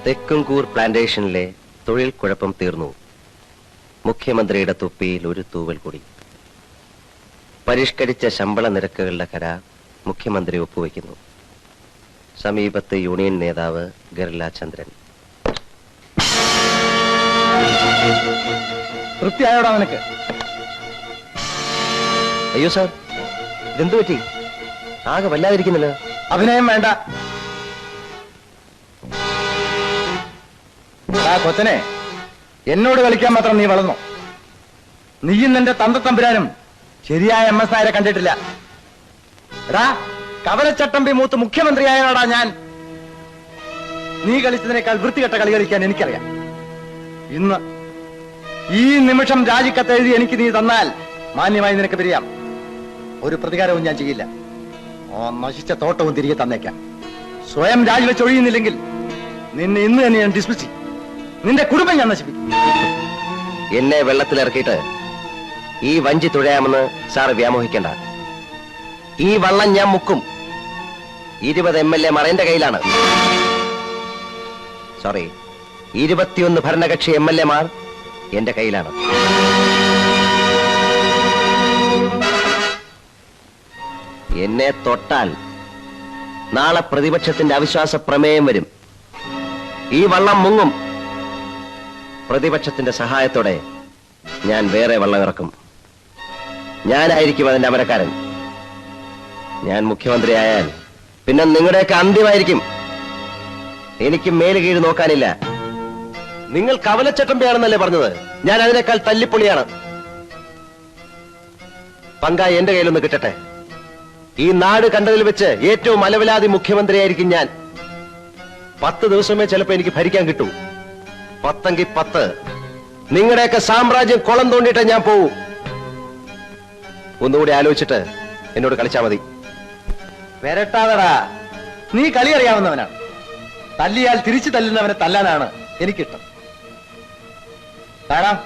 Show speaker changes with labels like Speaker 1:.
Speaker 1: തെക്കുംകൂർ പ്ലാന്റേഷനിലെ തൊഴിൽ കുഴപ്പം തീർന്നു. മുഖ്യമന്ത്രിയുടെ തൊപ്പിയിൽ ഒരു തൂവൽ കൂടി. പരിഷ്കരിച്ച ശമ്പള നിരക്കുകളുടെ കരാർ മുഖ്യമന്ത്രി ഒപ്പുവെക്കുന്നു. സമീപത്ത് യൂണിയൻ നേതാവ് ഗർല ചന്ദ്രൻ.
Speaker 2: തൃപ്തിയായോടാ നിനക്ക്?
Speaker 1: അയ്യോ സാർ, ഇതെന്തു പറ്റി? ആകെ വല്ലാതിരിക്കുന്നല്ലോ.
Speaker 2: അഭിനയം വേണ്ട. ആ കൊച്ചനെ, എന്നോട് കളിക്കാൻ മാത്രം നീ വളർന്നു. നീയും നിന്റെ തന്തത്തമ്പുരാനും ശരിയായ MS നായരെ കണ്ടിട്ടില്ല. എടാ, കവലച്ചട്ടമ്പി മൂത്ത് മുഖ്യമന്ത്രിയായോടാ ഞാൻ. നീ കളിച്ചതിനേക്കാൾ വൃത്തികെട്ട കളി കളിക്കാൻ എനിക്കറിയാം. ഇന്ന് ഈ നിമിഷം രാജിക്കത്തെഴുതി എനിക്ക് നീ തന്നാൽ മാന്യമായി നിനക്ക് പിരിയാം. ഒരു പ്രതികാരവും ഞാൻ ചെയ്യില്ല. നശിച്ച തോട്ടവും തിരികെ തന്നേക്കാം. സ്വയം രാജിവെച്ച് ഒഴിയുന്നില്ലെങ്കിൽ നിന്നെ ഇന്ന് തന്നെ ഞാൻ ഡിസ്മിസ് ചെയ്യും. നിന്റെ കുടുംബം ഞാൻ നശിപ്പിക്കും.
Speaker 1: എന്നെ വെള്ളത്തിലിറക്കിയിട്ട് ഈ വഞ്ചി തുഴയാമെന്ന് സാർ വ്യാമോഹിക്കേണ്ട. ഈ വള്ളം ഞാൻ മുക്കും. 20 MLA മാർ എന്റെ കയ്യിലാണ്. സോറി, 21 ഭരണകക്ഷി MLA മാർ എന്റെ കയ്യിലാണ്. എന്നെ തൊട്ടാൽ നാളെ പ്രതിപക്ഷത്തിന്റെ അവിശ്വാസ പ്രമേയം വരും. ഈ വള്ളം മുങ്ങും. പ്രതിപക്ഷത്തിന്റെ സഹായത്തോടെ ഞാൻ വേറെ വള്ളം ഇറക്കും. ഞാനായിരിക്കും അതിന്റെ അമരക്കാരൻ. ഞാൻ മുഖ്യമന്ത്രിയായാൽ പിന്നെ നിങ്ങളുടെയൊക്കെ അന്ത്യമായിരിക്കും. എനിക്ക് മേല് കീഴ് നോക്കാനില്ല. നിങ്ങൾ കവലച്ചട്ടമ്പയാണെന്നല്ലേ പറഞ്ഞത്? ഞാൻ അതിനേക്കാൾ തല്ലിപ്പൊളിയാണ്. പങ്കായി എന്റെ കയ്യിലൊന്ന് കിട്ടട്ടെ. ഈ നാട് കണ്ടതിൽ വെച്ച് ഏറ്റവും അലവലാതി മുഖ്യമന്ത്രിയായിരിക്കും ഞാൻ. 10 ദിവസമേ ചിലപ്പോ എനിക്ക് ഭരിക്കാൻ കിട്ടൂ. 10എങ്കിൽ 10. നിങ്ങളുടെയൊക്കെ സാമ്രാജ്യം കുളം തോണ്ടിയിട്ട് ഞാൻ പോവൂ. ഒന്നുകൂടി ആലോചിച്ചിട്ട് എന്നോട് കളിച്ചാ മതി.
Speaker 2: വരട്ടാതടാ, നീ കളി അറിയാവുന്നവനാണ്. തല്ലിയാൽ തിരിച്ചു തല്ലുന്നവനെ തല്ലാനാണ് എനിക്കിഷ്ടം. കാണാം.